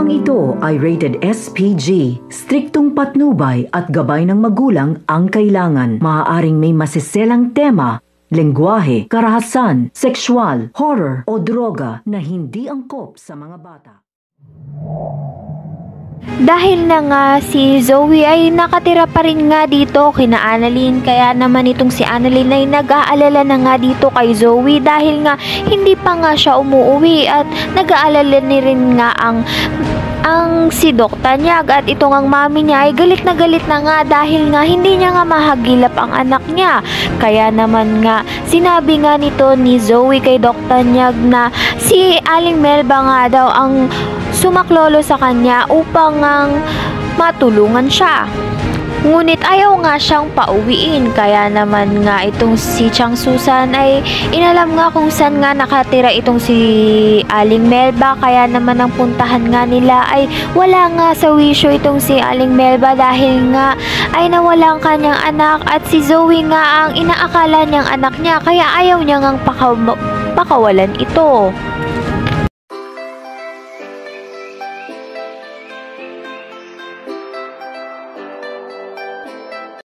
Programang ito ay rated SPG. Striktong patnubay at gabay ng magulang ang kailangan. Maaaring may masiselang tema, lengguwahe, karahasan, sexual, horror o droga na hindi angkop sa mga bata. Dahil na nga si Zoe ay nakatira pa rin nga dito kina Annalyn, kaya naman itong si Annalyn ay nag-aalala na nga dito kay Zoe dahil nga hindi pa nga siya umuwi at nag-aalala ni rin nga ang si Doc Tanyag at ito ngang mami niya ay galit na nga dahil nga hindi niya nga mahagilap ang anak niya. Kaya naman nga sinabi nga nito ni Zoe kay Doc Tanyag na si Aling Melba nga daw ang sumaklolo sa kanya upang matulungan siya. Ngunit ayaw nga siyang pauwiin, kaya naman nga itong si Chang Susan ay inalam nga kung saan nga nakatira itong si Aling Melba, kaya naman ang puntahan nga nila ay wala nga sa wisyo itong si Aling Melba dahil nga ay nawala ang kanyang anak at si Zoe nga ang inaakala niyang anak niya, kaya ayaw niya ngang pakawalan ito.